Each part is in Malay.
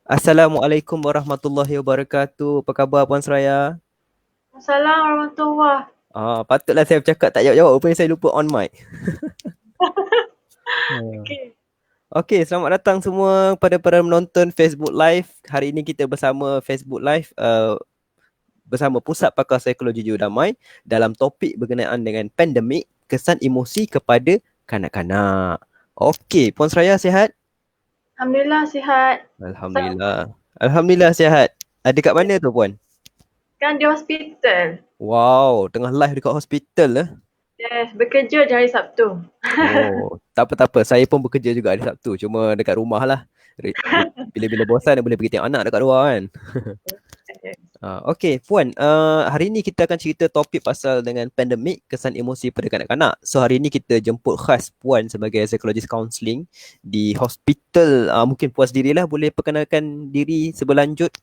Assalamualaikum warahmatullahi wabarakatuh. Apa khabar Puan Seraya? Assalamualaikum warahmatullahi. Patutlah saya bercakap tak jawab-jawab. Rupanya saya lupa on mic. Hmm. Okey. Okey, selamat datang semua pada para menonton Facebook Live. Hari ini kita bersama Facebook Live bersama Pusat Pakar Psikologi Jurudamai dalam topik berkenaan dengan pandemik, kesan emosi kepada kanak-kanak. Okey, Puan Seraya sihat? Alhamdulillah sihat. So, Alhamdulillah. Alhamdulillah sihat. Ada kat mana tu Puan? kan di hospital. Wow, tengah live dekat hospital lah. Yes, bekerja je hari Sabtu. Oh, tak apa tak apa. Saya pun bekerja juga hari Sabtu, cuma dekat rumah lah. Bila-bila bosan boleh pergi tengok anak dekat luar kan. Okey, Puan, hari ni kita akan cerita topik pasal dengan pandemik, kesan emosi pada kanak-kanak. So hari ni kita jemput khas Puan sebagai psychologist counselling di hospital. Mungkin Puan sendirilah boleh perkenalkan diri seberlanjut.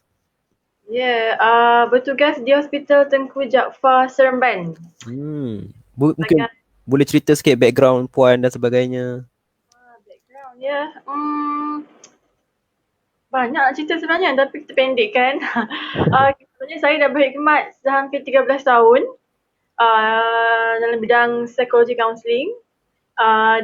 Bertugas di Hospital Tengku Jaafar Seremban. Mungkin Sebagai boleh cerita sikit background Puan dan sebagainya. background banyak nak cerita sebenarnya tapi kita pendekkan. Sebenarnya saya dah berkhidmat hampir 13 tahun dalam bidang psikologi counselling.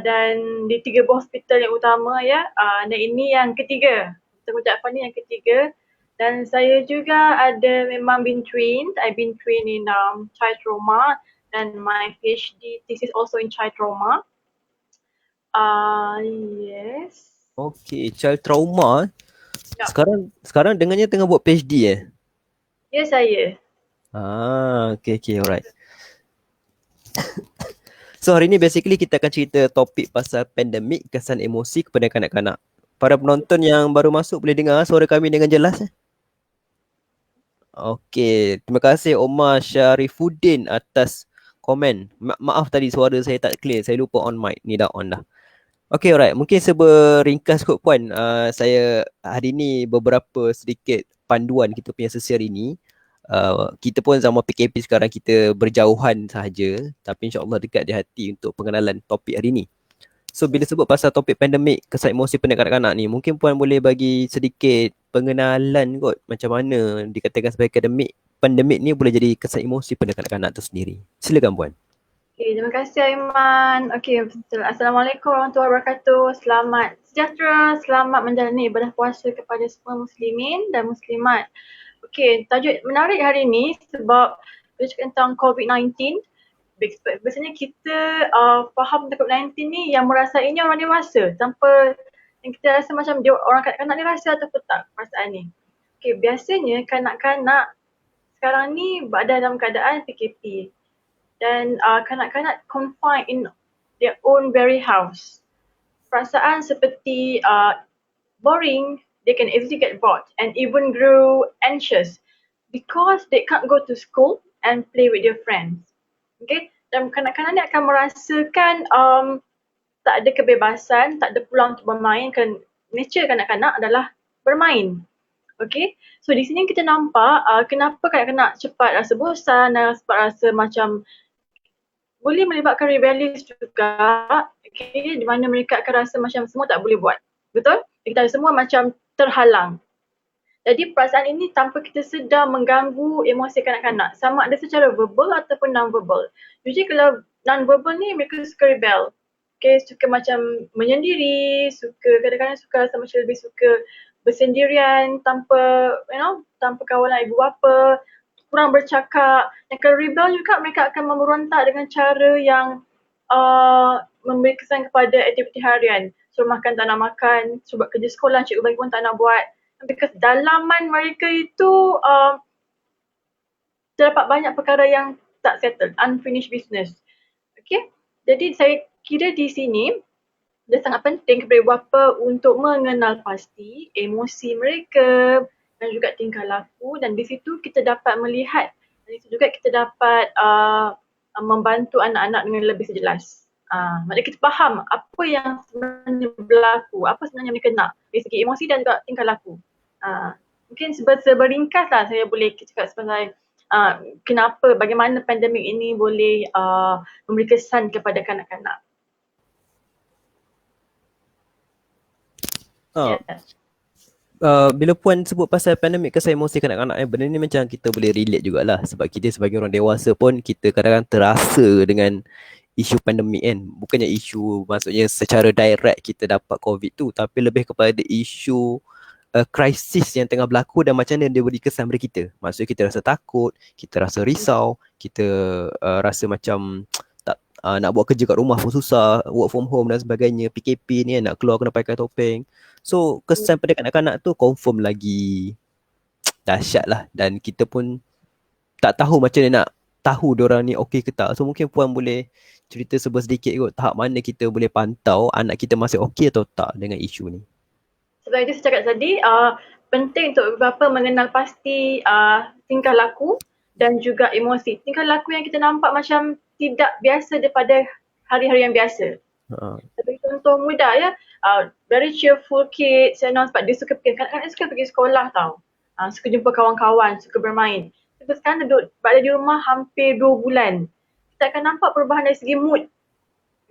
Dan di 3 buah hospital yang utama dan ini yang ketiga. Tengku Jaafar ni yang ketiga. Dan saya juga ada memang been trained. I've been trained in child trauma and my PhD thesis also in child trauma. Yes. Okey, child trauma. Ya, Sekarang dengannya tengah buat PhD eh? ya saya. Okay, okay, alright. So hari ni basically kita akan cerita topik pasal pandemik, kesan emosi kepada kanak-kanak. Para penonton yang baru masuk boleh dengar suara kami dengan jelas eh? Okay, terima kasih Omar Syarifuddin atas komen. Maaf tadi suara saya tak clear, saya lupa on mic. Ni dah on dah. Okay, alright. Mungkin seberingkas kot Puan, saya hari ni beberapa sedikit panduan kita punya sesi hari ni. Kita pun sama PKP sekarang kita berjauhan sahaja, tapi insyaAllah dekat di hati untuk pengenalan topik hari ni. So bila sebut pasal topik pandemik, kesan emosi pada kanak-kanak ni, mungkin Puan boleh bagi sedikit pengenalan kot macam mana dikatakan sebagai akademik, pandemik ni boleh jadi kesan emosi pada kanak-kanak tu sendiri. Silakan Puan. Okay, terima kasih Aiman. Okay, Assalamualaikum warahmatullahi wabarakatuh. Selamat sejahtera, selamat menjalani ibadah puasa kepada semua muslimin dan muslimat. Okay, tajuk menarik hari ini sebab kita cakap tentang COVID-19. Biasanya kita faham tentang COVID-19 ni yang merasainya orang dewasa tanpa yang kita rasa macam dia, orang kanak-kanak ni rasa ataupun tak perasaan ni. Okay, biasanya kanak-kanak sekarang ni berada dalam keadaan PKP dan kanak-kanak confined in their own very house. Perasaan seperti boring, they can easily get bored and even grow anxious because they can't go to school and play with their friends. Okay, dan kanak-kanak ni akan merasakan tak ada kebebasan, tak ada peluang untuk bermain kan nature kanak-kanak adalah bermain. Okay, so di sini kita nampak kenapa kanak-kanak cepat rasa bosan dan cepat rasa macam boleh melibatkan rebellious juga, okay, di mana mereka akan rasa macam semua tak boleh buat. Betul? Kita semua macam terhalang. Jadi perasaan ini tanpa kita sedar mengganggu emosi kanak-kanak. Sama ada secara verbal ataupun non-verbal. Usually kalau non-verbal ni mereka suka rebel. Okay, suka macam menyendiri, suka kadang-kadang suka rasa macam lebih suka bersendirian tanpa tanpa kawalan ibu bapa, kurang bercakap. Dan kalau rebel juga mereka akan memberontak dengan cara yang memberi kesan kepada aktiviti harian. Suruh makan tak nak makan, suruh buat kerja sekolah, cikgu bagi pun tak nak buat. Because dalaman mereka itu terdapat banyak perkara yang tak settled, unfinished business. Okay, jadi saya kira di sini dia sangat penting kepada ibu bapa untuk mengenal pasti emosi mereka dan juga tingkah laku, dan di situ kita dapat melihat, dan di situ juga kita dapat membantu anak-anak dengan lebih jelas. Maksudnya kita faham apa yang sebenarnya berlaku, apa sebenarnya mereka nak dari segi emosi dan juga tingkah laku. Mungkin seberingkas lah saya boleh cakap sebagai kenapa, bagaimana pandemik ini boleh memberi kesan kepada kanak-kanak. Ah, Yeah. Bila Puan sebut pasal pandemik kesan emosi kanak-kanak, benda ni macam kita boleh relate jugalah. Sebab kita sebagai orang dewasa pun, kita kadang-kadang terasa dengan isu pandemik kan. Bukannya isu maksudnya secara direct kita dapat COVID tu, tapi lebih kepada isu krisis yang tengah berlaku dan macam mana dia beri kesan pada kita. Maksudnya kita rasa takut, kita rasa risau, kita rasa macam tak nak buat kerja kat rumah pun susah, work from home dan sebagainya, PKP ni nak keluar kena pakai topeng. So kesan pada kanak-kanak tu confirm lagi dahsyat lah, dan kita pun tak tahu macam mana nak tahu diorang ni okey ke tak. So mungkin Puan boleh cerita sedikit kot tahap mana kita boleh pantau anak kita masih okey atau tak dengan isu ni. Sebab itu saya cakap tadi, penting untuk ibu bapa mengenal pasti tingkah laku dan juga emosi. Tingkah laku yang kita nampak macam tidak biasa daripada hari-hari yang biasa. Sebagai contoh mudah ya, very cheerful kids, sebab dia suka pergi, kadang-kadang dia suka pergi sekolah tau. Suka jumpa kawan-kawan, suka bermain. Tapi sekarang duduk berada di rumah hampir 2 bulan. Kita akan nampak perubahan dari segi mood.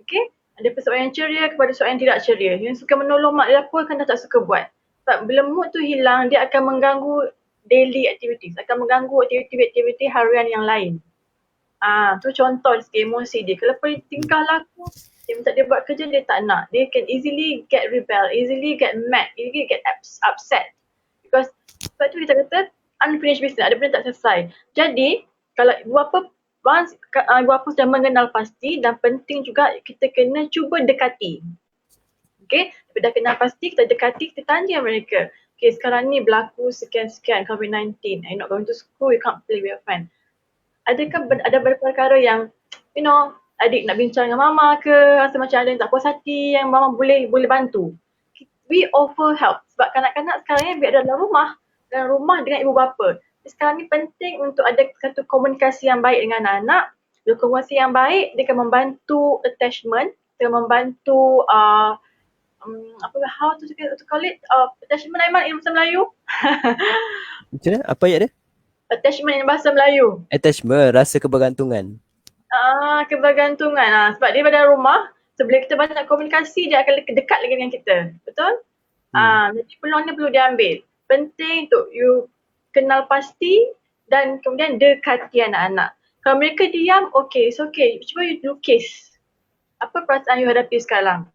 Okay? Ada persoalan yang ceria kepada soalan yang tidak ceria. Yang suka menolong mak dia pun kan dah tak suka buat. Sebab bila mood tu hilang, dia akan mengganggu daily activities. Akan mengganggu aktiviti-aktiviti harian yang lain. Tu contoh segi emosi dia. Kalau pergi tingkah laku, dia minta dia buat kerja, dia tak nak. Dia can easily get rebel, easily get mad, easily get upset. Because sebab tu kita kata unfinished business, ada benda tak selesai. Jadi, kalau ibu bapa once ibu bapa sudah mengenal pasti, dan penting juga kita kena cuba dekati. Okay, dah kenal pasti, kita dekati, kita tanya mereka. Okay, sekarang ni berlaku sekian-sekian COVID-19. You're not going to school, you can't play with your friend. Adakah ada perkara yang, adik nak bincang dengan mama ke, rasa macam ada yang tak puas hati, yang mama boleh bantu. We offer help. Sebab kanak-kanak sekarang ni biar dalam rumah dengan ibu bapa. Sekarang ni penting untuk ada satu komunikasi yang baik dengan anak. Bila komunikasi yang baik, dia akan membantu attachment, dia akan membantu how to call it, attachment Aiman in bahasa Melayu. Macam mana? Apa ayat dia? Attachment in bahasa Melayu. Attachment, rasa kebergantungan. Kebergantungan. Sebab dia pada rumah, so bila kita banyak komunikasi, dia akan dekat lagi dengan kita. Betul? Jadi peluang ni perlu diambil. Penting untuk you kenal pasti dan kemudian dekati anak-anak. Kalau mereka diam, okay, it's okay. Cuba you lukis. Apa perasaan you hadapi sekarang?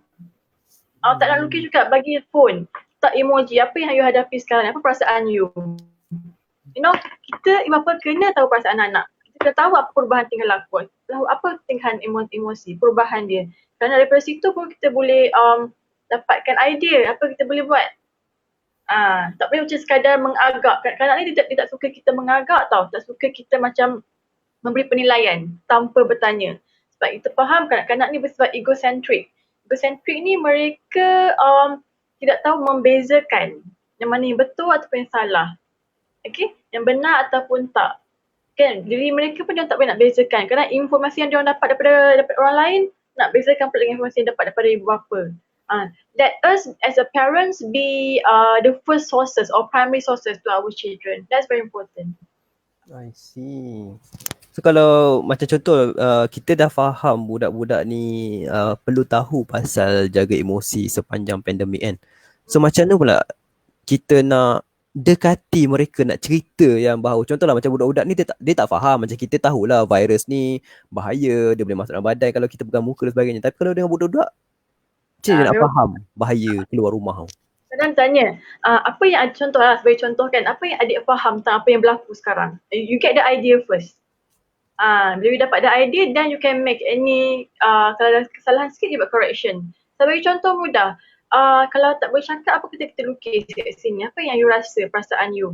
Tak nak lukis juga, bagi phone. Tak emoji. Apa yang you hadapi sekarang? Apa perasaan you? Kita ibu bapa kena tahu perasaan anak. Kita tahu apa perubahan tingkah laku. Tahu apa tingkah emosi, perubahan dia. Kerana daripada situ pun kita boleh dapatkan idea apa kita boleh buat. Tak boleh macam sekadar mengagak. Kadang-kadang ni dia tak suka kita mengagak tau. Tak suka kita macam memberi penilaian tanpa bertanya. Sebab kita faham kanak-kanak ni bersifat egocentric. Egocentric ni mereka tidak tahu membezakan yang mana yang betul ataupun yang salah. Okay? Yang benar ataupun tak. Kan? Diri mereka pun dia tak boleh nak bezakan. Kerana informasi yang dia dapat daripada orang lain, nak bezakan pula dengan informasi yang dapat daripada ibu bapa. Let us as a parents be the first sources or primary sources to our children. That's very important. I see. So kalau macam contoh kita dah faham budak-budak ni perlu tahu pasal jaga emosi sepanjang pandemik kan. So macam mana pula kita nak dekati mereka, nak cerita yang bahawa contohlah macam budak-budak ni dia tak faham. Macam kita tahulah virus ni bahaya, dia boleh masuk dalam badan kalau kita pegang muka dan sebagainya. Tapi kalau dengan budak-budak, macam dia nak faham bahaya keluar rumah tu? Kadang tanya, apa yang contohlah, sebagai contoh kan, apa yang adik faham tentang apa yang berlaku sekarang? You get the idea first. Bila you dapat the idea, then you can make any, kalau ada kesalahan sikit, you buat correction. Sebagai contoh mudah, kalau tak boleh cakap, apa kita lukis kat sini? Apa yang you rasa, perasaan you?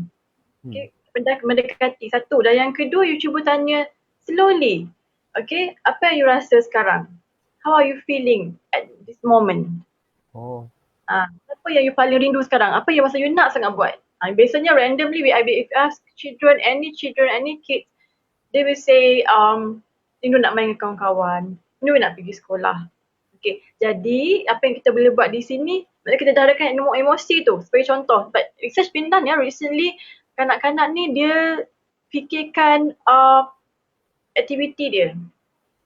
Okay, mendekati satu. Dan yang kedua, you cuba tanya slowly. Okay, apa yang you rasa sekarang? How are you feeling at this moment? Apa yang you paling rindu sekarang? Apa yang masa you nak sangat buat? Biasanya randomly, we ask children, any kids, they will say, rindu nak main dengan kawan-kawan, rindu nak pergi sekolah. Okay, jadi apa yang kita boleh buat di sini, maksudnya kita dah adakan emosi tu. Sebagai contoh, but research been done ya, recently kanak-kanak ni dia fikirkan aktiviti dia.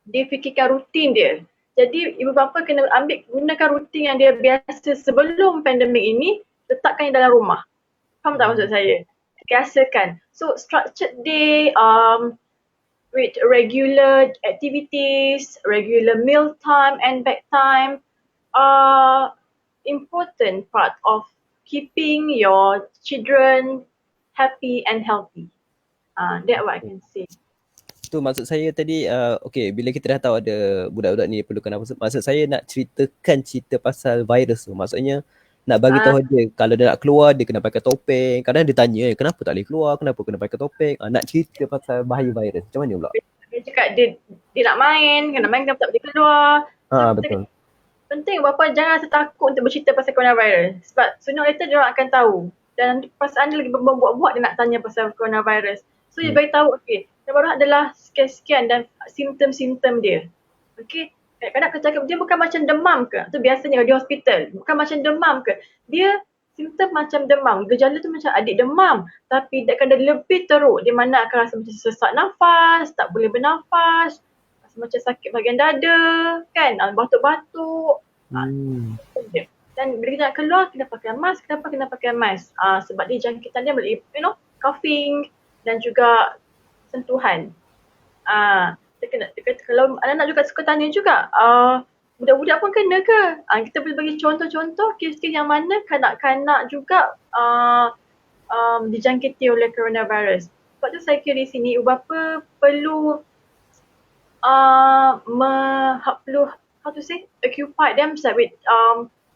Dia fikirkan rutin dia. Jadi ibu bapa kena gunakan rutin yang dia biasa sebelum pandemik ini, letakkan dalam rumah. Faham tak maksud saya? Biasakan. So structured day, with regular activities, regular meal time and bedtime are important part of keeping your children happy and healthy. That's what I can say. Tu maksud saya tadi, okay, bila kita dah tahu ada budak-budak ni perlukan apa, maksud saya nak ceritakan cerita pasal virus tu. Maksudnya nak bagi tahu dia kalau dia nak keluar dia kena pakai topeng. Kadang dia tanya kenapa tak boleh keluar, kenapa kena pakai topeng. Nak cerita pasal bahaya virus. Macam mana pula? Dia cakap dia nak main kenapa tak boleh keluar. Betul. Penting bapa jangan rasa takut untuk bercerita pasal coronavirus. Sebab sooner or later dia orang akan tahu. Dan perasaan dia lagi berbuat-buat dia nak tanya pasal coronavirus. So dia beritahu, okay, yang baru adalah sekian-sekian dan simptom-simptom dia. Okay, kadang-kadang kita cakap dia bukan macam demam ke? Itu biasanya di hospital. Bukan macam demam ke? Dia simptom macam demam. Gejala tu macam adik demam. Tapi dia akan lebih teruk. Di mana akan rasa macam sesak nafas, tak boleh bernafas, rasa macam sakit bahagian dada, kan? Batuk-batuk. Dan bila kita nak keluar, kena pakai mask. Kenapa kena pakai mask? Sebab dia jangkitan dia boleh, coughing dan juga sentuhan. Kalau anak-anak juga suka tanya juga, budak-budak pun kena ke? Kita boleh bagi contoh-contoh kes-kes yang mana kanak-kanak juga dijangkiti oleh coronavirus. Sebab tu saya kira di sini bapa perlu occupy themselves with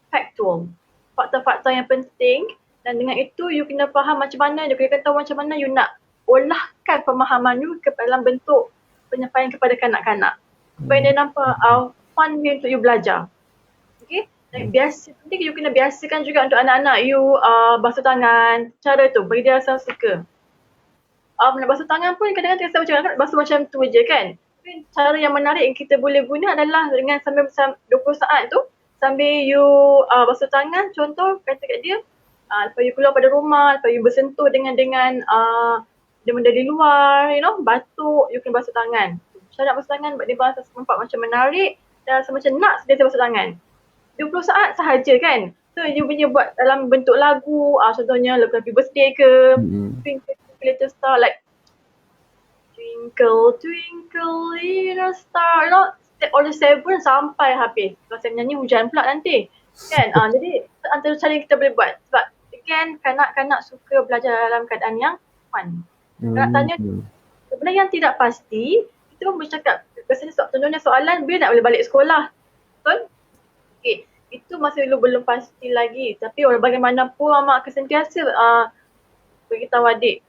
factual, fakta-fakta yang penting, dan dengan itu you kena faham macam mana, you kena tahu macam mana you nak olahkan pemahaman you ke dalam bentuk penyampaian kepada kanak-kanak supaya dia nampak fun way untuk you belajar. Okay, penting you kena biasakan juga untuk anak-anak you basuh tangan. Cara tu bagi dia rasa suka. Nak basuh tangan pun kadang-kadang terasa macam basuh macam tu je kan. Tapi cara yang menarik yang kita boleh guna adalah dengan sambil 20 saat tu sambil you basuh tangan. Contoh kata kat dia, lepas you keluar pada rumah, lepas you bersentuh dengan benda di luar, batuk, you kena basuh tangan. Cara nak basuh tangan, dia rasa nampak macam menarik dan rasa macam nak sentiasa basuh tangan. 20 saat sahaja kan. So you punya buat dalam bentuk lagu, contohnya lagu Happy Birthday ke, Twinkle Little Star, like Twinkle Twinkle Little Star, Step all the seven sampai habis. Kalau saya menyanyi hujan pula nanti. Kan? Jadi antara cara yang kita boleh buat. Sebab again kanak-kanak suka belajar dalam keadaan yang fun. Nak tanya benda yang tidak pasti, kita pun boleh cakap. Biasanya contohnya soalan bila nak boleh balik sekolah. Betul? Okay. Itu masih belum pasti lagi. Tapi bagaimanapun mak akan sentiasa beritahu adik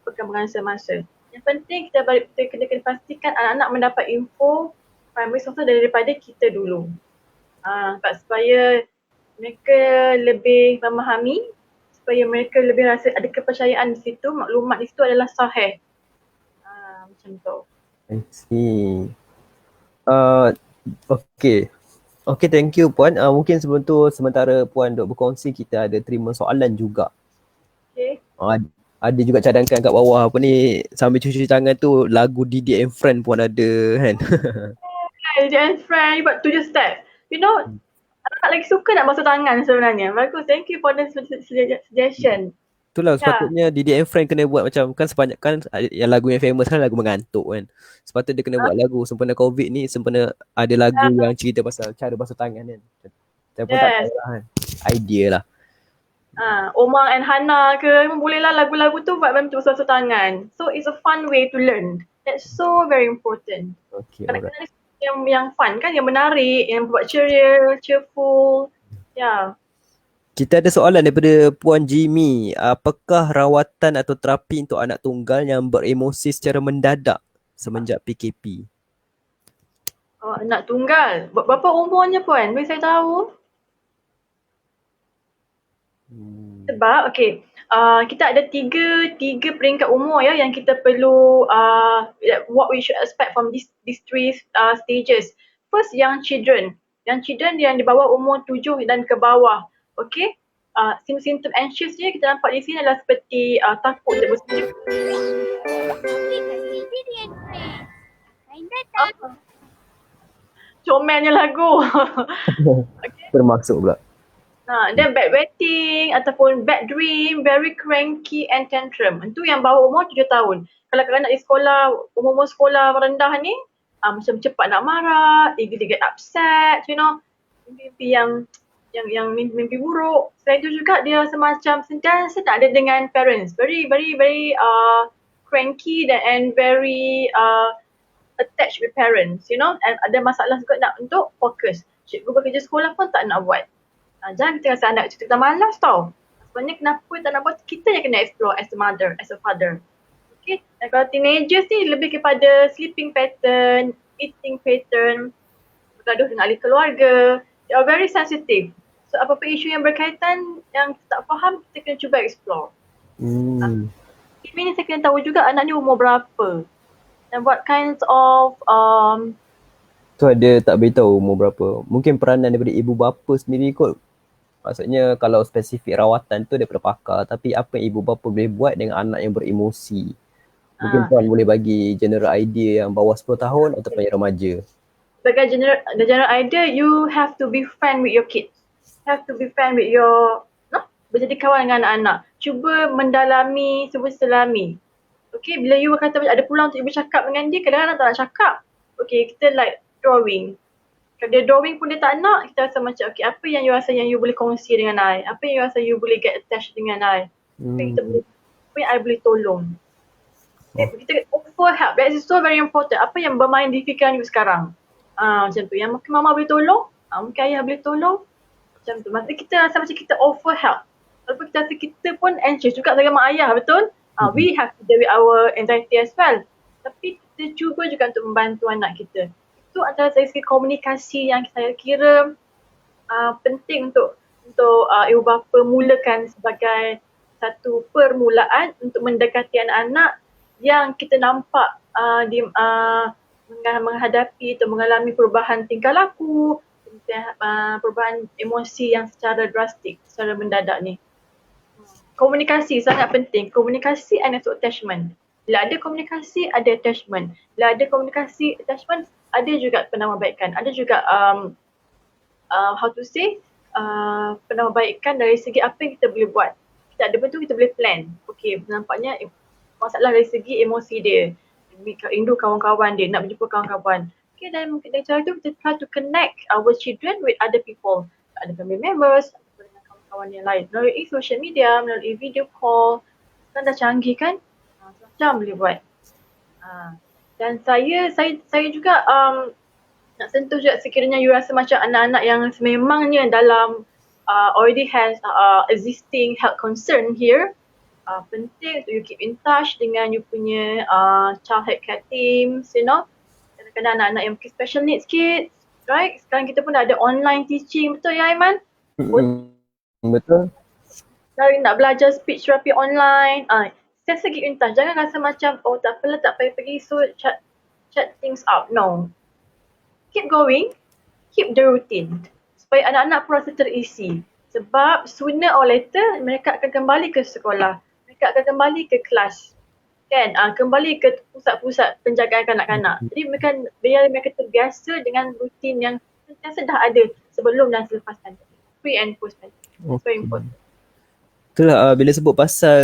perkembangan semasa. Yang penting kita kena pastikan anak-anak mendapat info primary source daripada kita dulu. Supaya mereka lebih memahami, supaya mereka lebih rasa ada kepercayaan di situ, maklumat di situ adalah sahih. Macam tu. I see. Okay, thank you Puan. Mungkin sebelum tu sementara Puan duk berkongsi, kita ada terima soalan juga. Okay. Ada juga cadangkan kat bawah apa ni, sambil cuci tangan tu lagu Didi and Friend pun ada kan. Didi and Friend, you buat 7 step. Anak lagi suka nak basuh tangan sebenarnya. Bagus, thank you for the suggestion. Itulah sepatutnya Didi and Friend kena buat macam kan sebanyak kan yang lagu yang famous kan lagu mengantuk kan. Sepatutnya dia kena buat lagu sempena COVID ni, sempena ada lagu yang cerita pasal cara basuh tangan kan. Saya pun tak tahu lah kan. Idea lah. Omar and Hana ke, bolehlah lagu-lagu tu buat macam basuh tangan. So it's a fun way to learn. That's so very important. Okay, kadang-kadang yang fun kan, yang menarik, yang buat ceria, cheerful. Ya. Kita ada soalan daripada Puan Jimmy. Apakah rawatan atau terapi untuk anak tunggal yang beremosi secara mendadak semenjak PKP? Anak tunggal. Berapa umurnya Puan? Boleh saya tahu? Sebab kita ada tiga peringkat umur ya yang kita perlu what we should expect from these three stages. First, young children. Young children yang di bawah umur 7 dan ke bawah. Okay. Simptom anxious dia kita nampak di sini adalah seperti takut untuk bersetuju. Comelnya lagu. Bermaksud pula. Then bedwetting ataupun bad dream, very cranky and tantrum. Itu yang bawah umur 7 tahun. Kalau kanak-kanak di sekolah, umur-umur sekolah rendah ni, macam cepat nak marah, easily get upset, mimpi mimpi buruk. Selain itu juga dia semacam sentiasa tak ada dengan parents. Very very very cranky and very attached with parents, and ada masalah juga nak untuk fokus. Cikgu bekerja sekolah pun tak nak buat. Jangan kita rasa anak kita malas tau. Sebenarnya kenapa tak nak buat, kita yang kena explore as a mother, as a father. Okay, dan kalau teenagers ni lebih kepada sleeping pattern, eating pattern, bergaduh dengan ahli keluarga. They are very sensitive. So apa-apa isu yang berkaitan yang kita tak faham, kita kena cuba explore. Ini saya kena tahu juga anak ni umur berapa. And what kinds of tu ada tak beritahu umur berapa. Mungkin peranan daripada ibu bapa sendiri kot. Maksudnya kalau spesifik rawatan tu daripada pakar, tapi apa yang ibu bapa boleh buat dengan anak yang beremosi. Mungkin puan boleh bagi general idea yang bawah 10 tahun ataupun yang remaja. Sebagai general idea, you have to be friend with your kids. Have to be friend with your, berjadi kawan dengan anak-anak. Cuba mendalami, cuba selami. Okay, bila you kata ada peluang untuk you bercakap dengan dia, kadang-kadang tak nak cakap. Okay, kita like drawing. Kalau dia drawing pun dia tak nak, kita rasa macam okay, apa yang you rasa yang you boleh kongsi dengan I? Apa yang you rasa you boleh get attached dengan I? Apa yang I boleh tolong? Kita offer help. That is so very important. Apa yang bermain di fikiran you sekarang? Macam tu. Yang mungkin mama boleh tolong, mungkin ayah boleh tolong. Macam tu. Maksudnya kita rasa macam kita offer help. Walaupun kita rasa kita pun anxious juga dengan mak ayah, betul? We have to deal with our anxiety as well. Tapi kita cuba juga untuk membantu anak kita. Itu antara dari segi komunikasi yang saya kira penting untuk ibu bapa mulakan sebagai satu permulaan untuk mendekati anak-anak yang kita nampak menghadapi atau mengalami perubahan tingkah laku, perubahan emosi yang secara drastik, secara mendadak ni. Komunikasi sangat penting. Komunikasi and also attachment. Bila ada komunikasi, ada attachment. Bila ada komunikasi, attachment, ada juga penambahbaikan. Ada juga penambahbaikan dari segi apa yang kita boleh buat. Kita ada betul, kita boleh plan. Okay, nampaknya masalah dari segi emosi dia. Rindu kawan-kawan dia, nak berjumpa kawan-kawan. Okay, dan mungkin dari cara tu kita try to connect our children with other people. Ada family members, dengan kawan-kawan yang lain. Melalui social media, melalui video call. Kan dah canggih kan? Macam boleh buat. Dan saya juga nak sentuh juga sekiranya you rasa macam anak-anak yang sememangnya dalam already has existing health concern here. Penting untuk you keep in touch dengan you punya child health care teams, kadang-kadang anak-anak yang mungkin special needs kids, right? Sekarang kita pun dah ada online teaching, betul ya Aiman? Betul. Dari nak belajar speech therapy online, just keep in touch. Jangan rasa macam, oh tak apalah, tak payah pergi, so chat things out. No. Keep going, keep the routine. Supaya anak-anak pun rasa terisi. Sebab sooner or later, mereka akan kembali ke sekolah. Mereka akan kembali ke kelas. Kan? Kembali ke pusat-pusat penjagaan kanak-kanak. Jadi biar mereka terbiasa dengan rutin yang sentiasa dah ada sebelum dan selepas pandemik. Pre and post pandemik. Very important. Itulah bila sebut pasal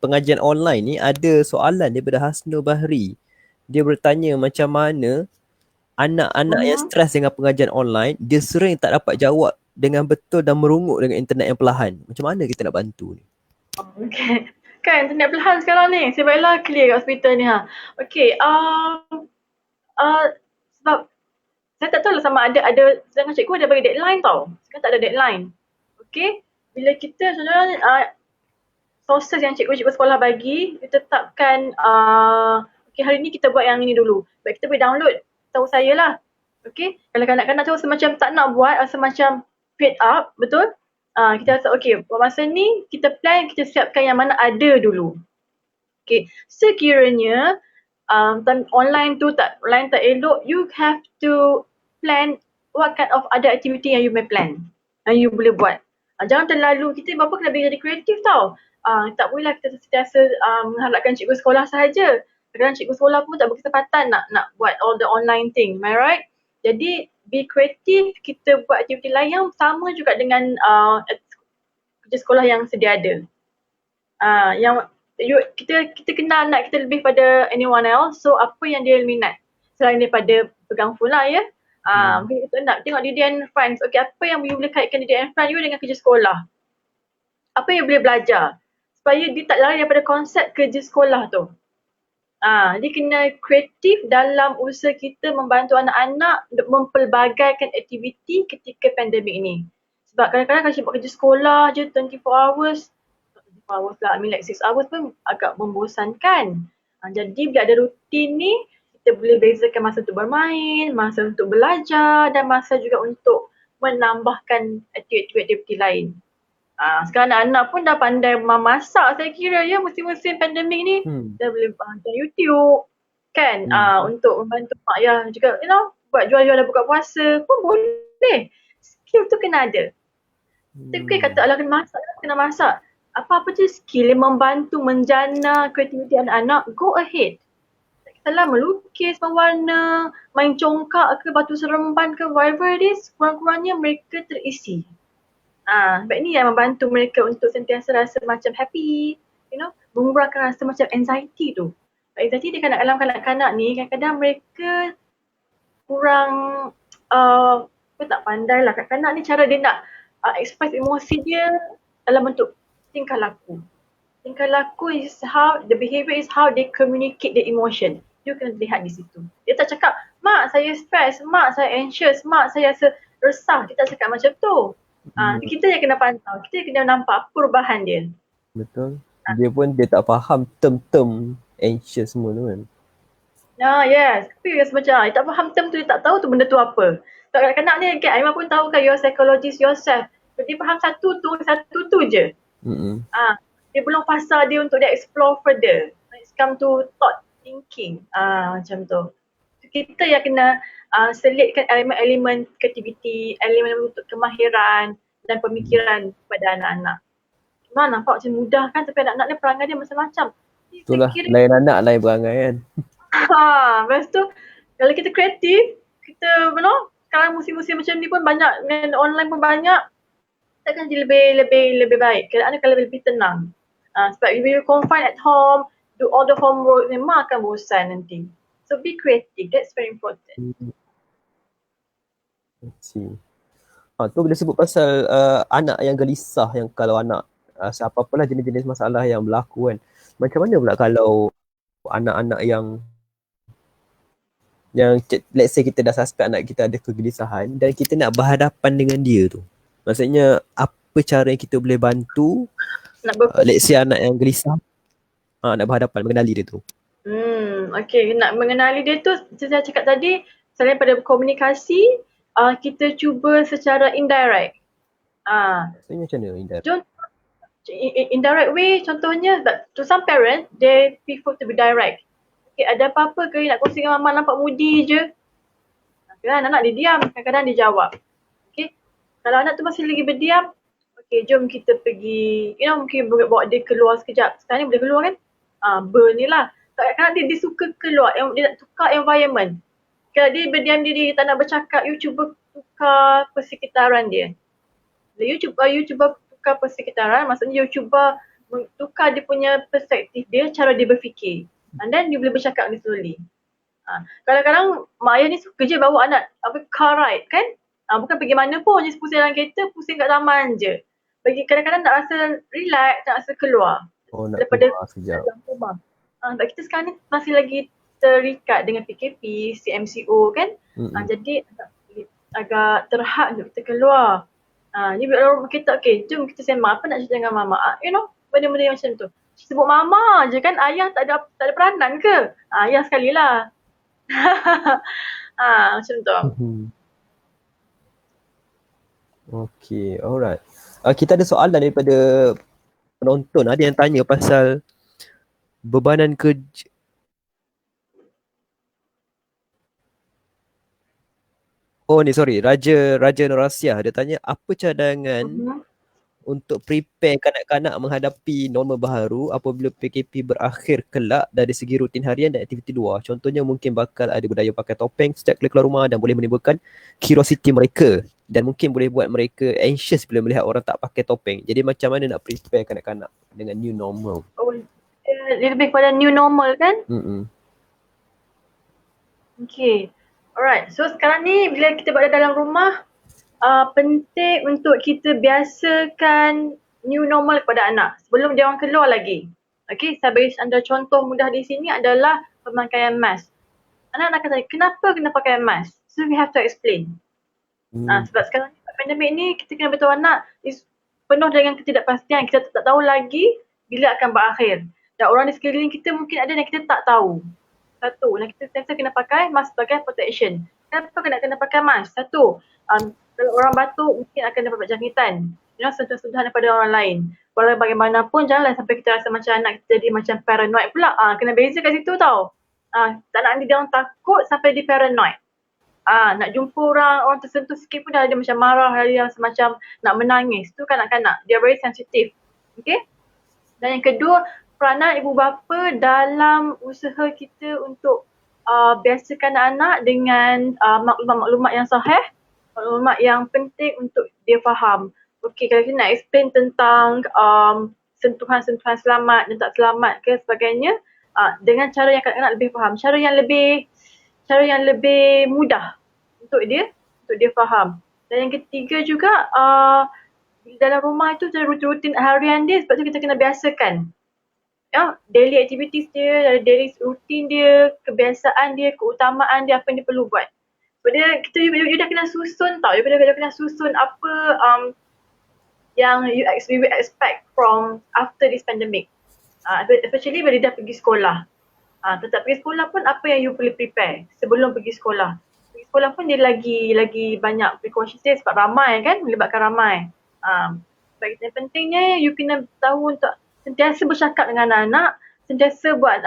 pengajian online ni, ada soalan daripada Hasnul Bahri. Dia bertanya macam mana anak-anak yang stres dengan pengajian online, dia sering tak dapat jawab dengan betul dan merungut dengan internet yang perlahan. Macam mana kita nak bantu ni? Okay. Kan internet perlahan sekarang ni. Sebaiklah clear kat hospital ni. Okay. Sebab saya tak tahu lah sama ada sedangkan cikgu ada bagi deadline tau. Sekarang tak ada deadline. Okay. Bila kita sebenarnya sources yang cikgu-cikgu sekolah bagi, kita tetapkan okay, hari ni kita buat yang ini dulu. Baik, kita boleh download. Tahu saya lah. Okay. Kalau kanak-kanak tu rasa macam tak nak buat, rasa macam fed up, betul? Kita rasa okay, masa ni kita plan, kita siapkan yang mana ada dulu. Okay. Sekiranya online tu tak elok, you have to plan what kind of other activity yang you may plan. Yang you boleh buat. Jangan terlalu, kita bapa kena jadi kreatif tau. Tak bolehlah kita sentiasa mengharapkan cikgu sekolah sahaja. Kadang-kadang cikgu sekolah pun tak berkesempatan nak buat all the online thing. Am I right? Jadi be kreatif, kita buat aktiviti lain yang sama juga dengan kerja sekolah yang sedia ada. Yang kita kenal anak kita lebih pada anyone else, so apa yang dia minat selain daripada pegang phone lah ya. Mungkin kita nak tengok Didi and Friends. Okay, apa yang you boleh kaitkan Didi and Friends you dengan kerja sekolah? Apa yang boleh belajar? Supaya dia tak lari daripada konsep kerja sekolah tu. Dia kena kreatif dalam usaha kita membantu anak-anak untuk mempelbagaikan aktiviti ketika pandemik ni. Sebab kadang-kadang kalau buat kerja sekolah je 24 hours, 24 hours lah, I mean like 6 hours pun agak membosankan. Jadi bila ada rutin ni, kita boleh bezakan masa untuk bermain, masa untuk belajar dan masa juga untuk menambahkan aktiviti-aktiviti lain. Sekarang anak-anak pun dah pandai memasak saya kira ya, musim-musim pandemik ni. Dah boleh bantu YouTube kan, untuk membantu mak ayah juga, buat jual-jual buka puasa pun boleh. Skill tu kena ada. Kita kata alah kena masak. Apa-apa je skill yang membantu menjana kreativiti anak-anak, go ahead. Tak kisahlah melukis, mewarna, main congkak ke, batu seremban ke, whatever it is, kurang-kurangnya mereka terisi. Sebab ni yang membantu mereka untuk sentiasa rasa macam happy, mengurangkan rasa macam anxiety tu. Anxiety di dalam kanak-kanak ni kadang-kadang mereka kurang tak pandai lah. Kanak-kanak ni cara dia nak express emosi dia dalam bentuk tingkah laku. Tingkah laku is how, the behavior is how they communicate their emotion. You kena lihat di situ. Dia tak cakap, mak saya stress, mak saya anxious, mak saya rasa resah. Dia tak cakap macam tu. Kita yang kena pantau, kita yang kena nampak perubahan dia. Betul. Dia tak faham term-term anxious semua tu kan. Yes. Tapi macam dia tak faham term tu, dia tak tahu tu benda tu apa. So, kanak-kanak ni kan, Aiman pun tahu kan, you're psychologist yourself. So, dia faham satu tu je. Dia belum fasa dia untuk dia explore further. It's come to thought thinking. Macam tu. So, kita yang kena selitkan elemen-elemen kreativiti, elemen untuk kemahiran dan pemikiran kepada anak-anak. Cuma nampak macam mudah kan, tapi anak-anak ni perangai dia macam-macam. Itulah, lain anak lain perangai kan. Lepas tu, kalau kita kreatif, kita sekarang musim-musim macam ni pun banyak, dengan online pun banyak, kita akan jadi lebih baik. Keadaan akan lebih tenang. Sebab if you confine at home, do all the homework, memang akan bosan nanti. So be creative, that's very important. Tu bila sebut pasal anak yang gelisah, yang kalau anak apa-apalah jenis-jenis masalah yang berlaku kan. Macam mana pula kalau anak-anak yang let's say kita dah suspect anak kita ada kegelisahan dan kita nak berhadapan dengan dia tu. Maksudnya apa cara yang kita boleh bantu let's say anak yang gelisah nak berhadapan, mengenali dia tu. Okay, nak mengenali dia tu, saya cakap tadi, selain pada komunikasi, kita cuba secara indirect. Maksudnya macam mana indirect? Indirect way, contohnya, to some parents, they prefer to be direct. Okay, ada apa-apa ke nak kongsi dengan mama, nampak moody je. Kadang-kadang anak dia diam, kadang-kadang dia jawab. Okay, kalau anak tu masih lagi berdiam, okay, jom kita pergi, mungkin bawa dia keluar sekejap. Sekarang ni boleh keluar kan? Ni lah. Kadang-kadang dia suka keluar, dia nak tukar environment. Kalau dia berdiam diri, dia tak nak bercakap, you cuba tukar persekitaran dia. You cuba tukar persekitaran, maksudnya you cuba tukar dia punya perspektif dia, cara dia berfikir. And then you boleh bercakap ni slowly. Kadang-kadang mak ayah ni suka je bawa anak car ride kan. Bukan pergi mana pun, just pusing dalam kereta, pusing kat taman je. Bagi kadang-kadang nak rasa relax, nak rasa keluar. Nak keluar sekejap. Sebab kita sekarang ni masih lagi terikat dengan PKP, CMCO kan. Jadi agak terhad untuk kita keluar. Ni bila orang kita, okay, jom kita sembang, apa nak cerita dengan mama. Benda-benda macam tu. Sebut mama je kan, ayah tak ada peranan ke? Ayah sekali lah. Macam tu. Okay, alright. Kita ada soalan daripada penonton. Ada yang tanya pasal bebanan kerja. Oh ni sorry, Raja Nurasiah dia tanya apa cadangan untuk prepare kanak-kanak menghadapi norma baharu apabila PKP berakhir kelak dari segi rutin harian dan aktiviti luar. Contohnya mungkin bakal ada budaya pakai topeng setiap keluar rumah dan boleh menimbulkan curiosity mereka dan mungkin boleh buat mereka anxious bila melihat orang tak pakai topeng. Jadi macam mana nak prepare kanak-kanak dengan new normal? Oh, dia lebih kepada new normal kan? Okay. Alright. So sekarang ni bila kita berada dalam rumah, penting untuk kita biasakan new normal kepada anak sebelum dia orang keluar lagi. Okay, saya bagi anda contoh mudah di sini adalah pemakaian mask. Anak-anak kata, kenapa kena pakai mask? So we have to explain. Sebab sekarang ni pandemik ni kita kena beritahu anak penuh dengan ketidakpastian. Kita tak tahu lagi bila akan berakhir. Dan orang di sekeliling kita mungkin ada yang kita tak tahu. Satu, dan kita sentiasa kena pakai mask sebagai protection. Kenapa kena pakai mask? Satu, kalau orang batuk mungkin akan dapat jangkitan. Sentuhan-sentuhan daripada orang lain. Walau bagaimanapun janganlah sampai kita rasa macam anak kita jadi macam paranoid pula. Kena beza kat situ tau. Tak nak dia orang takut sampai dia paranoid. Nak jumpa orang tersentuh sikit pun dah dia macam marah, dia semacam nak menangis. Tu kanak-kanak. Dia very sensitive. Okay? Dan yang kedua, peranan ibu bapa dalam usaha kita untuk biasakan anak dengan maklumat-maklumat yang sahih, maklumat yang penting untuk dia faham. Okey, kalau kita nak explain tentang sentuhan-sentuhan selamat dan tak selamat ke sebagainya, dengan cara yang kanak-kanak lebih faham, cara yang lebih mudah untuk dia faham. Dan yang ketiga juga, dalam rumah itu rutin harian dia, sebab tu kita kena biasakan daily activities dia, daily routine dia, kebiasaan dia, keutamaan dia, apa yang dia perlu buat. Sebab you dah kena susun tau, you dah kena susun apa yang you expect from after this pandemic. Especially bila dia dah pergi sekolah. Tetap pergi sekolah pun apa yang you perlu prepare sebelum pergi sekolah. Pergi sekolah pun dia lagi banyak precautions dia sebab ramai kan, melibatkan ramai. Sebab yang pentingnya you kena tahu untuk sentiasa bercakap dengan anak, sentiasa buat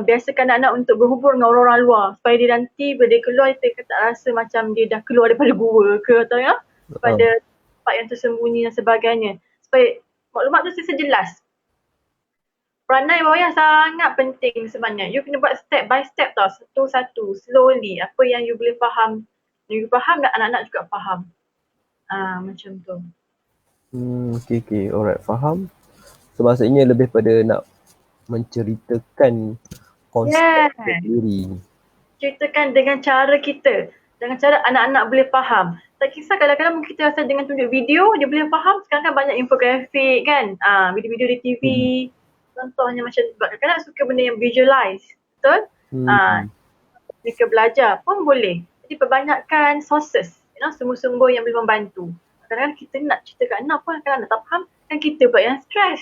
biasakan anak untuk berhubung dengan orang-orang luar supaya dia nanti bila dia keluar dia tak rasa macam dia dah keluar daripada gua ke atau daripada tempat yang tersembunyi dan sebagainya. Supaya maklumat tu sejelas. Peranan ibu ayah sangat penting sebenarnya. You kena buat step by step tau, satu-satu, slowly. Apa yang you boleh faham. You faham dan anak-anak juga faham. Macam tu. Okay. Alright, faham. So maksudnya lebih pada nak menceritakan konsep sendiri. Ceritakan dengan cara kita. Dengan cara anak-anak boleh faham. Tak kisah kadang-kadang mungkin kita rasa dengan tunjuk video, dia boleh faham. Sekarang kan banyak infografik kan. Video-video di TV. Contohnya macam kadang-kadang suka benda yang visualize. Betul? Mereka belajar pun boleh. Jadi perbanyakkan sources. Sumber-sumber yang boleh membantu. Kadang-kadang kita nak cerita kat anak pun kadang-kadang tak faham. Kan kita pula yang stress.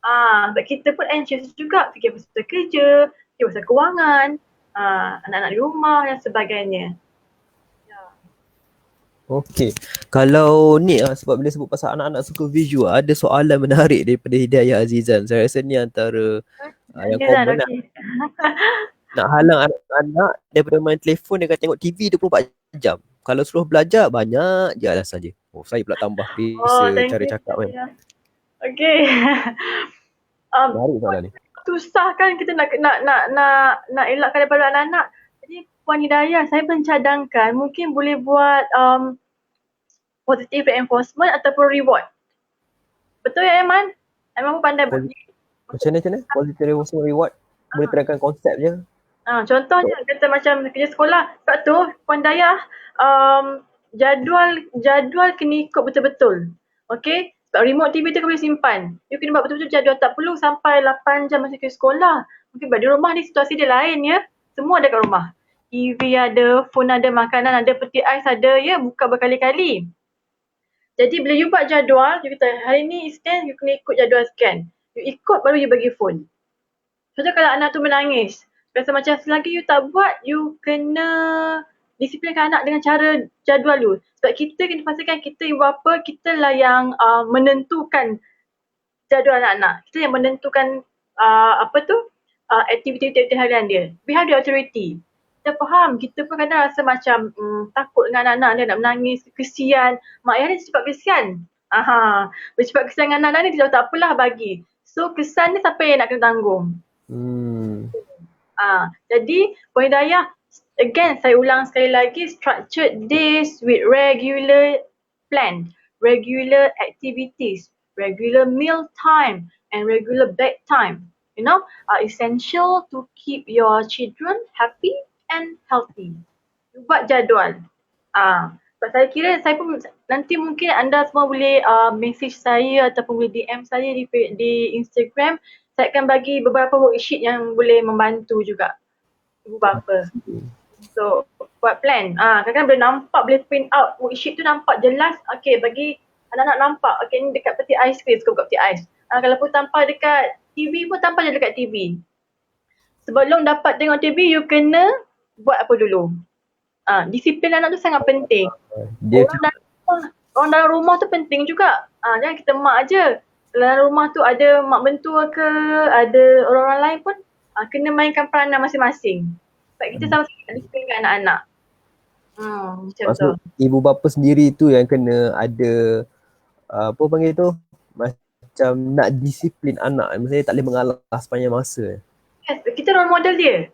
Sebab kita pun anxious juga. Fikir pasal kerja, fikir pasal kewangan, anak-anak di rumah dan sebagainya. Okey. Kalau ni sebab bila sebut pasal anak-anak suka visual, ada soalan menarik daripada Hidayah Azizan. Saya rasa ni antara yang common lah. Nak halang anak-anak daripada main telefon dengan tengok TV 24 jam. Kalau suruh belajar, banyak je alasan je. Saya pula tambah bisa cara cakap kan. Okay. Menarik soalan ni. Susah kan kita nak elakkan daripada anak-anak. Jadi Puan Hidayah, saya mencadangkan mungkin boleh buat positive reinforcement ataupun reward. Betul ya Aiman? Aiman pun pandai bagi. Macam mana? Positive reinforcement reward? Boleh terangkan konsep je? Contohnya kata macam kerja sekolah. Sebab tu Puan Hidayah, jadual kena ikut betul-betul. Okay? Sebab remote TV tu kau boleh simpan. You kena buat betul-betul jadual. Tak perlu sampai 8 jam masa kerja sekolah. Mungkin di rumah ni situasi dia lain ya. Semua ada kat rumah. TV ada, phone ada, makanan ada, peti ais ada, ya, buka berkali-kali. Jadi bila you buat jadual, you kata hari ni Isnin, you kena ikut jadual sekian. You ikut baru you bagi phone. Contoh kalau anak tu menangis, rasa macam selagi you tak buat, you kena disiplinkan anak dengan cara jadual you. Sebab kita kena pastikan kita ibu bapa, kita lah yang menentukan jadual anak-anak. Kita yang menentukan aktiviti-aktiviti harian dia. We have the authority. Kita faham, kita pun kadang rasa macam takut dengan anak-anak dia nak menangis, kesian. Mak ayah dia cepat kesian. Bercepat kesan dengan anak ni, dia tak apalah bagi. So kesan ni siapa yang nak kena tanggung? Jadi Puan Hidayah, again saya ulang sekali lagi, structured days with regular plan, regular activities, regular meal time and regular bedtime, are essential to keep your children happy and healthy. Buat jadual. Sebab saya kira saya pun nanti mungkin anda semua boleh message saya ataupun boleh DM saya di Instagram. Saya akan bagi beberapa worksheet yang boleh membantu juga ibu bapa. So buat plan. Kadang-kadang boleh nampak, boleh print out worksheet tu nampak jelas. Okay, bagi anak-anak nampak. Okay, ni dekat peti ais ke, suka buka peti ais. Kalau pun tampal dekat TV pun tampal je dekat TV. Sebelum dapat tengok TV, you kena buat apa dulu. Disiplin anak tu sangat penting. Orang dalam rumah tu penting juga. Jangan kita mak je. Kalau dalam rumah tu ada mak mentua ke, ada orang-orang lain pun kena mainkan peranan masing-masing. Sebab kita sama-sama disiplinkan anak-anak. Macam tu. Ibu bapa sendiri tu yang kena ada apa panggil tu, macam nak disiplin anak. Maksudnya tak boleh mengalah sepanjang masa. Yes, kita role model dia.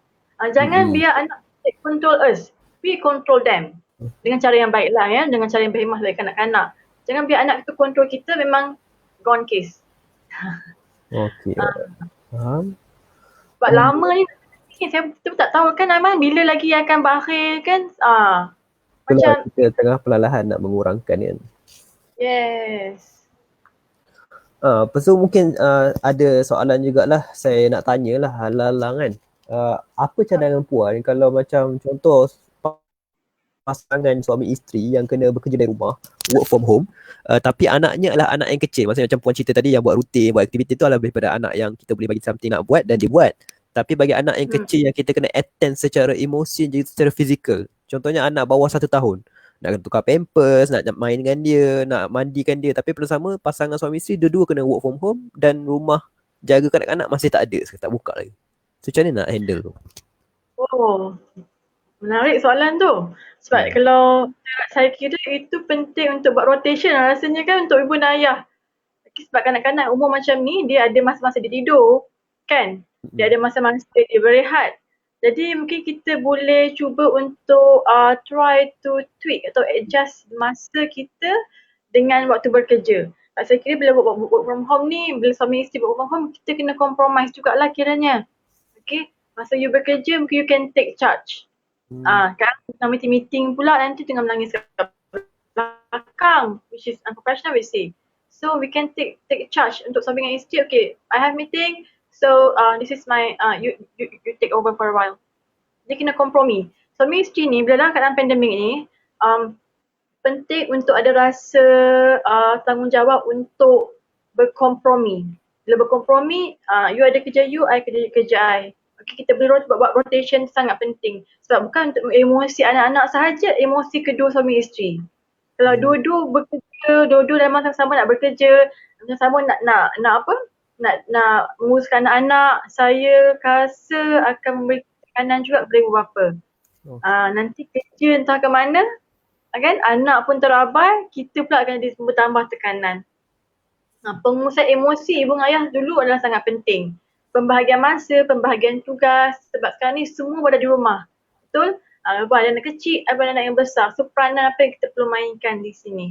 Jangan biar anak take control us. We control them. Dengan cara yang baik lah ya. Dengan cara yang berhemah bagi kanak-kanak. Jangan biar anak itu control kita, memang gone case. Okay. Faham. Sebab lama ni kita pun tak tahu kan Aiman bila lagi akan berakhir kan. Macam kita tengah perlahan nak mengurangkan kan. Yes. So mungkin ada soalan jugalah saya nak tanyalah hal-hal kan. Apa cadangan Puan kalau macam contoh pasangan suami isteri yang kena bekerja dari rumah, work from home, tapi anaknya adalah anak yang kecil. Maksudnya macam Puan cerita tadi yang buat rutin, buat aktiviti tu adalah lebih pada anak yang kita boleh bagi something nak buat dan dia buat. Tapi bagi anak yang kecil yang kita kena attend secara emosi dan secara fizikal. Contohnya anak bawah 1 tahun. Nak tukar pampers, nak main dengan dia, nak mandikan dia. Tapi bersama pasangan suami isteri, dua-dua kena work from home dan rumah jaga kanak-kanak masih tak ada. Tak buka lagi. So macam mana nak handle tu? Oh, menarik soalan tu. Sebab kalau saya kira itu penting untuk buat rotation rasanya kan untuk ibu dan ayah. Sebab kanak-kanak umur macam ni, dia ada masa-masa dia tidur kan. Dia ada masa-masa dia berehat. Jadi mungkin kita boleh cuba untuk try to tweak atau adjust masa kita dengan waktu bekerja. Saya kira bila work from home ni, bila suami isteri work from home, kita kena compromise jugalah kiranya. Okay, masa you bekerja mungkin you can take charge. Kan tengah meeting pula nanti tengah menangis kat belakang, which is unprofessional we say. So we can take charge untuk suami dengan isteri. Okay, I have meeting. So this is my you take over for a while. Dia kena kompromi. Suami isteri ni bila dalam keadaan pandemik ni penting untuk ada rasa tanggungjawab untuk berkompromi. Bila berkompromi, you ada kerja you, I kerja I. Okay, kita boleh buat rotation sangat penting. Sebab bukan untuk emosi anak-anak sahaja, emosi kedua suami isteri. Kalau dua-dua bekerja, dua-dua dalam masa sama nak bekerja, sama nak apa? Nak menguruskan anak-anak, saya rasa akan memberi tekanan juga kepada ibu bapa. Nanti kerja entah ke mana, kan? Anak pun terabai, kita pula akan bertambah tekanan. Pengurusan emosi ibu dan ayah dulu adalah sangat penting. Pembahagian masa, pembahagian tugas, sebab sekarang ni semua berada di rumah. Betul? Ada anak kecil, ada anak yang besar. So peranan apa yang kita perlu mainkan di sini.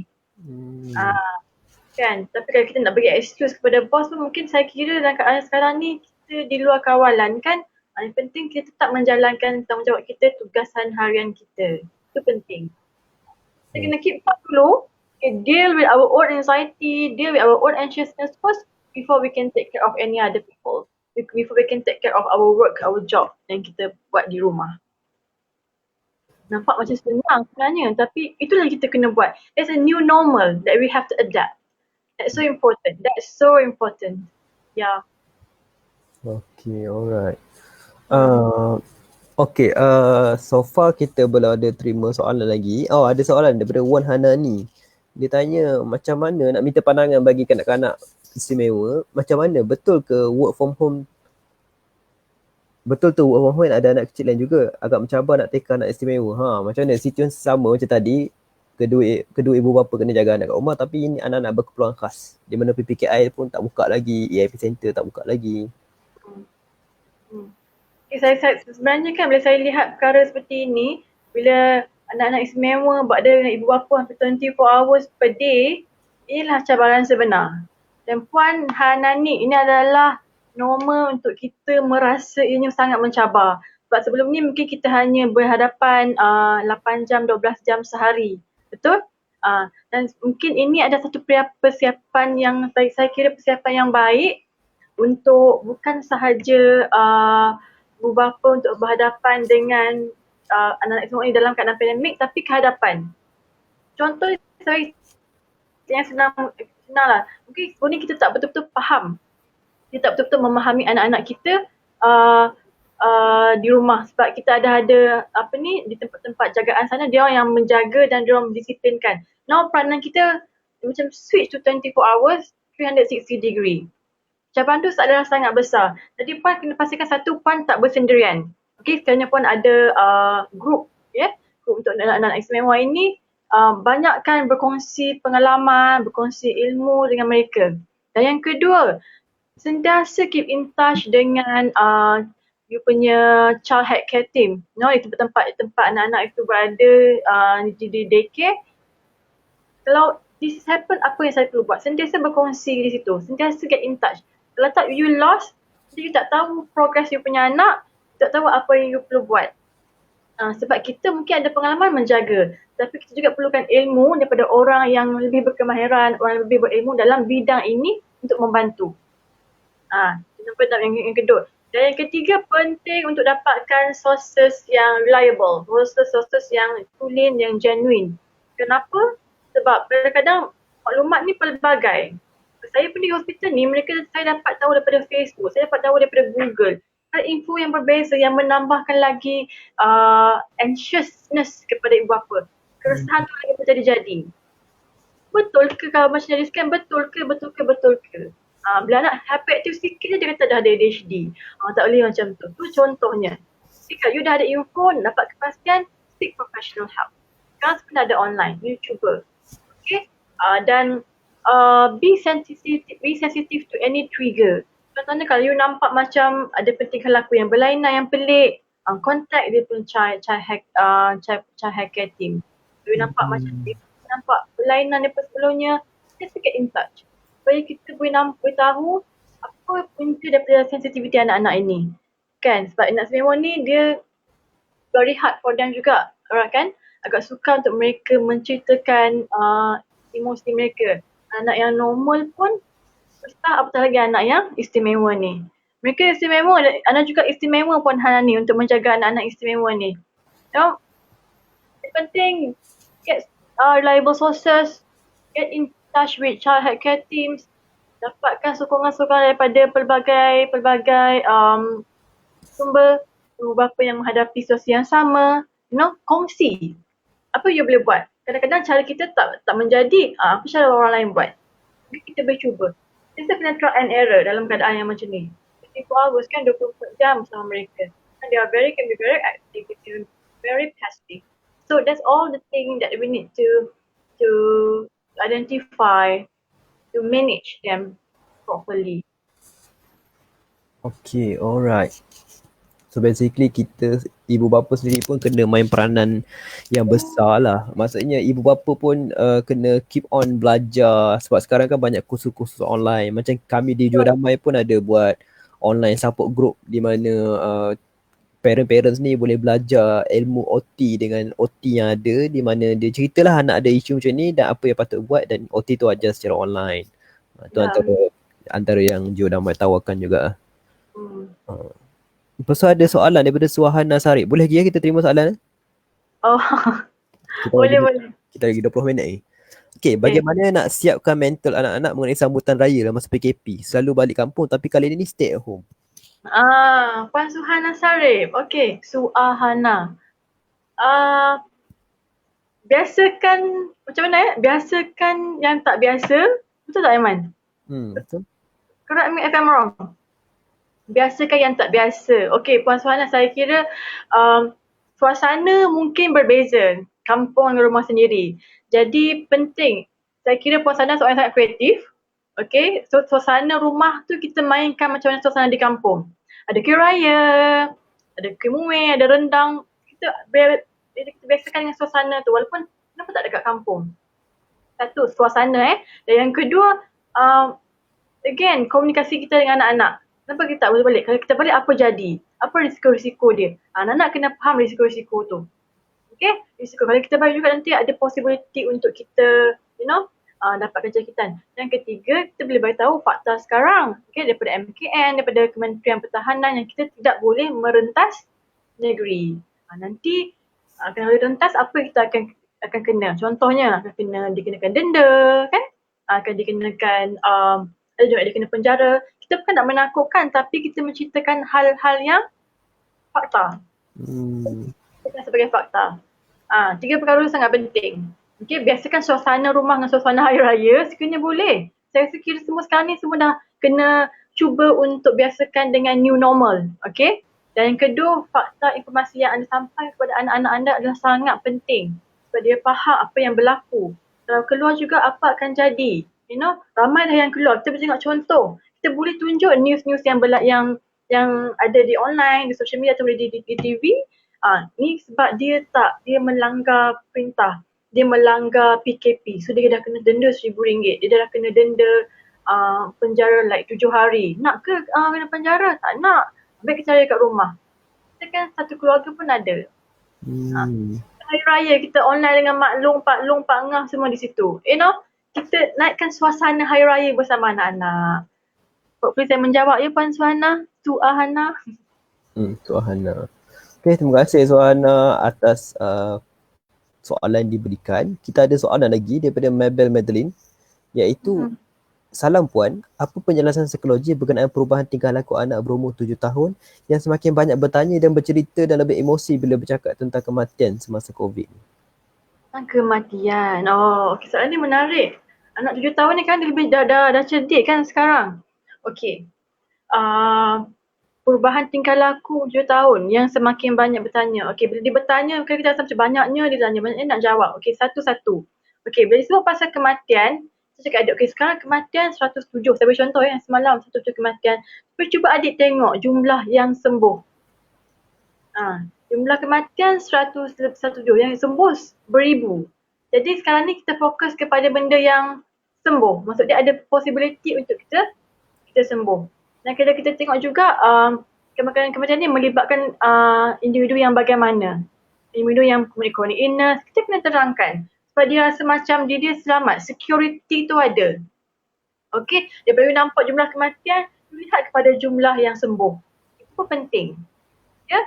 Kan? Tapi kalau kita nak bagi excuse kepada bos pun mungkin saya kira dalam keadaan sekarang ni kita di luar kawalan kan. Yang penting kita tetap menjalankan tanggungjawab kita, tugasan harian kita. Itu penting. Kita kena keep up dulu. Deal with our own anxiety, deal with our own anxiousness first before we can take care of any other people. Before we can take care of our work, our job yang kita buat di rumah. Nampak macam senang sebenarnya, tapi itulah kita kena buat. It's a new normal that we have to adapt. That's so important. That's so important. Yeah. Okay, alright. Okay, so far kita belum ada terima soalan lagi. Ada soalan daripada Wan Hanani. Dia tanya macam mana nak minta pandangan bagi kanak-kanak istimewa. Macam mana, betul ke work from home? Betul tu work from home ada anak kecil lain juga. Agak mencabar nak take anak istimewa. Macam mana, situasi sama macam tadi. kedua ibu bapa kena jaga anak kat rumah, tapi ini anak-anak berkeperluan khas. Di mana PPKI pun tak buka lagi, EIP Center tak buka lagi. Sebenarnya kan bila saya lihat perkara seperti ini, bila anak-anak istimewa berada dengan ibu bapa hampir 24 hours per day, inilah cabaran sebenar. Dan Puan Hanani, ini adalah norma untuk kita merasa ini sangat mencabar. Sebab sebelum ni mungkin kita hanya berhadapan 8 jam, 12 jam sehari. Betul? Dan mungkin ini ada satu persiapan yang saya kira persiapan yang baik untuk bukan sahaja ibu bapa untuk berhadapan dengan anak-anak semua ini dalam keadaan pandemik, tapi kehadapan. Contoh saya yang senang lah. Mungkin sebelum ni kita tak betul-betul faham. Kita tak betul-betul memahami anak-anak kita di rumah sebab kita ada di tempat-tempat jagaan sana dia orang yang menjaga dan dia orang mendisiplinkan. Now peranan kita macam switch to 24 hours 360 degree. Cabaran tu adalah sangat besar. Jadi Puan kena pastikan satu, Puan tak bersendirian. Okey, kerana Puan ada group group untuk anak-anak istimewa ini, banyakkan berkongsi pengalaman, berkongsi ilmu dengan mereka. Dan yang kedua, sentiasa keep in touch dengan you punya child health care team. Di tempat anak-anak itu berada di daycare. Kalau this happen, apa yang saya perlu buat? Sentiasa berkongsi di situ. Sentiasa get in touch. Kalau tak you lost, you tak tahu progress you punya anak, tak tahu apa yang you perlu buat. Sebab kita mungkin ada pengalaman menjaga, tapi kita juga perlukan ilmu daripada orang yang lebih berkemahiran, orang yang lebih berilmu dalam bidang ini untuk membantu. Yang kedua. Dan yang ketiga, penting untuk dapatkan sources yang reliable, sources yang clean, yang genuine. Kenapa? Sebab kadang-kadang maklumat ni pelbagai. Saya pun di hospital ni, saya dapat tahu daripada Facebook, saya dapat tahu daripada Google. Ada info yang berbeza yang menambahkan lagi anxiousness kepada ibu bapa. Keresahan tu lagi berjadi-jadi. Betul ke kalau macam jadi scan? Betul ke? Bila anak hyperactive sikit je dia kata dah ada ADHD. Tak boleh macam tu. Tu contohnya. Jadi kalau you dah ada info, dapat kepastian, seek professional help. Sekarang sebenarnya ada online, you cuba. Okay? Dan be sensitive to any trigger. Contohnya kalau you nampak macam ada pertingkah laku yang berlainan, yang pelik, contact dia punya child health care team. You nampak macam dia nampak berlainan daripada sebelumnya, just get in touch. Supaya kita boleh tahu apa punca daripada sensitivity anak-anak ini. Kan? Sebab anak istimewa ni dia very hard for them juga. Alright kan? Agak sukar untuk mereka menceritakan emosi mereka. Anak yang normal pun besar, apatah lagi anak yang istimewa ni. Mereka istimewa, anak juga istimewa Puan Hanani untuk menjaga anak-anak istimewa ni. Yang penting, get reliable sources, get in touch with child health care teams, dapatkan sokongan-sokongan daripada pelbagai sumber ibu bapa yang menghadapi situasi yang sama. Kongsi. Apa you boleh buat? Kadang-kadang cara kita tak menjadi, apa cara orang lain buat? Jadi kita boleh cuba. Kita kena trial and error dalam keadaan yang macam ni. 24 hours kan 24 jam sama mereka. And they can be very active, they can be very passive. So that's all the thing that we need to identify, to manage them properly. Okay, alright. So basically kita ibu bapa sendiri pun kena main peranan yang besar lah. Maksudnya ibu bapa pun kena keep on belajar sebab sekarang kan banyak kursus-kursus online. Macam kami di Juadamai pun ada buat online support group di mana parents ni boleh belajar ilmu OT dengan OT yang ada, di mana dia ceritalah anak ada isu macam ni dan apa yang patut buat, dan OT tu ajar secara online. Tu antara yang Juadamai tawarkan juga. Lepas tu ada soalan daripada Suhana Sarip. Boleh lagi kita terima soalan? Boleh. Kita lagi 20 minit ni. Okay, bagaimana nak siapkan mental anak-anak mengenai sambutan raya dalam masa PKP? Selalu balik kampung tapi kali ni stay at home. Puan Suhana Sarip. Okay, Suhana. Biasakan, macam mana ya? Biasakan yang tak biasa. Betul tak Aiman? Betul. Correct me if I'm wrong. Biasakan yang tak biasa. Okay, Puan Suhana, saya kira suasana mungkin berbeza. kampung dengan rumah sendiri. Jadi penting, saya kira Puan Sana seorang yang sangat kreatif. Okay, so suasana rumah tu kita mainkan macam mana suasana di kampung. Ada kuih raya, ada kuih muih, ada rendang. Kita biasakan dengan suasana tu walaupun kenapa tak dekat kampung. Satu, suasana Dan yang kedua, again, komunikasi kita dengan anak-anak. Kenapa kita tak boleh balik? Kalau kita balik, apa jadi? Apa risiko-risiko dia? Anak-anak kena faham risiko-risiko tu. Okay, risiko. Kalau kita balik juga nanti ada possibility untuk kita, dapatkan jangkitan. Yang ketiga, kita boleh beritahu fakta sekarang. Okay, daripada MKN, daripada Kementerian Pertahanan yang kita tidak boleh merentas negeri. Nanti, kalau rentas, apa kita akan kena? Contohnya, akan dikenakan denda, kan? Akan dikenakan, ada juga dia kena penjara. Kita bukan nak menakutkan tapi kita menceritakan hal-hal yang fakta. Kita sebagai fakta. 3 perkara sangat penting. Okay, biasakan suasana rumah dengan suasana hari raya sekiranya boleh. Saya rasa kira semua sekarang ni semua dah kena cuba untuk biasakan dengan new normal. Okay. Dan yang kedua, fakta informasi yang anda sampai kepada anak-anak anda adalah sangat penting. Supaya dia faham apa yang berlaku. Kalau keluar juga apa akan jadi. Ramai dah yang keluar. Kita boleh tengok contoh. Kita boleh tunjuk news-news yang ada di online, di social media atau di TV. Ni sebab dia melanggar perintah. Dia melanggar PKP. So dia dah kena denda RM1,000. Dia dah kena denda penjara 7 hari. Nak ke kena penjara? Tak nak. Baik kita cari kat rumah. Kita kan satu keluarga pun ada. Hari raya kita online dengan mak long, pak ngah semua di situ. Kita naikkan suasana hari raya bersama anak-anak. Hopefully saya menjawab ya Puan Suhana, Suahana. Suahana. Okay, terima kasih Suahana atas soalan diberikan. Kita ada soalan lagi daripada Mabel Madeline, iaitu salam Puan, apa penjelasan psikologi berkenaan perubahan tingkah laku anak berumur 7 tahun yang semakin banyak bertanya dan bercerita dan lebih emosi bila bercakap tentang kematian semasa COVID? Kematian. Okay, soalan ni menarik. Anak 7 tahun ni kan dia lebih dah cerdik kan sekarang. Okay. Perubahan tingkah laku 7 tahun yang semakin banyak bertanya. Okay, bila dia bertanya, kita rasa macam banyaknya dia tanya, banyaknya nak jawab. Okay, satu-satu. Okay, bila disebut pasal kematian, saya cakap adik, okay sekarang kematian 107. Saya beri contoh yang semalam 107 kematian. Tapi cuba adik tengok jumlah yang sembuh. Jumlah kematian 107, yang sembuh beribu. Jadi sekarang ni kita fokus kepada benda yang sembuh. Maksudnya ada possibility untuk kita sembuh. Dan kalau kita tengok juga kematian ni melibatkan individu yang bagaimana. Individu yang chronic illness, kita kena terangkan. Sebab dia rasa macam dia selamat, security tu ada. Okay, daripada nampak jumlah kematian, lihat kepada jumlah yang sembuh. Itu pun penting. Ya,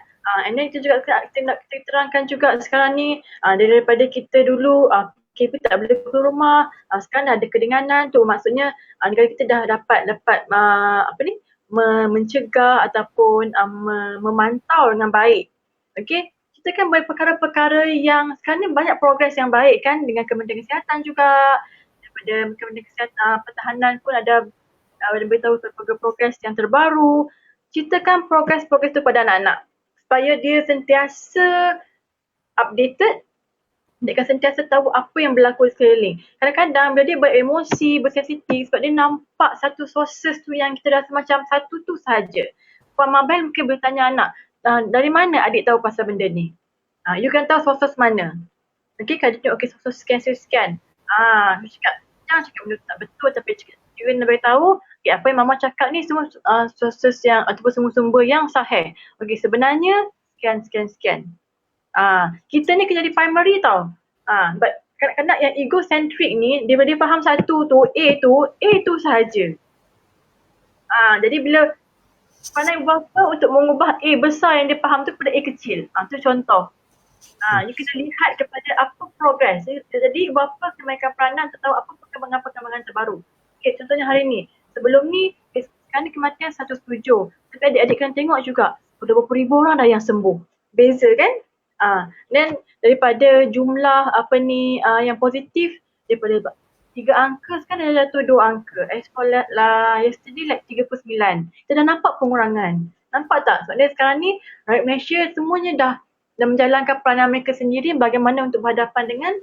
and then kita nak terangkan juga sekarang ni daripada kita dulu kita tak boleh keluar rumah, sekarang ada kedenganan tu, maksudnya kalau kita dah dapat mencegah ataupun memantau dengan baik. Okay, kita kan buat perkara-perkara yang sekarang ni banyak progres yang baik kan dengan Kementerian Kesihatan juga, daripada Kementerian Kesihatan Pertahanan pun ada beritahu progres yang terbaru. Ceritakan progres-progres tu pada anak-anak supaya dia sentiasa updated, dia akan sentiasa tahu apa yang berlaku di sekeliling. Kadang-kadang bila dia beremosi, bersensitif sebab dia nampak satu sources tu yang kita rasa macam satu tu saja. Puan Mabel mungkin boleh tanya anak, dari mana adik tahu pasal benda ni? You kan tahu sources mana? Okay, kalau dia tengok sources sekian. Dia cakap, jangan cakap benda tak betul tapi you kena beritahu, apa yang mama cakap ni semua sources yang ataupun sumber-sumber yang sahih. Okay, sebenarnya sekian. Kita ni kena jadi primary tau. But kadang-kadang yang egocentric ni, dia faham satu tu, A tu sahaja. Jadi bila pandai bapa untuk mengubah A besar yang dia faham tu pada A kecil. Tu contoh. You kena lihat kepada apa progress. Jadi bapa kena mainkan peranan untuk tahu apa perkembangan terbaru. Okay, contohnya hari ni. Sebelum ni, sekarang ni kematian 107. Tapi adik-adik kena tengok juga, sudah berapa ribu orang dah yang sembuh. Beza kan? Dan daripada jumlah yang positif, daripada 3 angka sekarang dah jatuh 2 angka. As for yesterday 39. Kita dah nampak pengurangan. Nampak tak? Sebab sekarang ni rakyat Malaysia semuanya dah dan menjalankan peranan mereka sendiri bagaimana untuk berhadapan dengan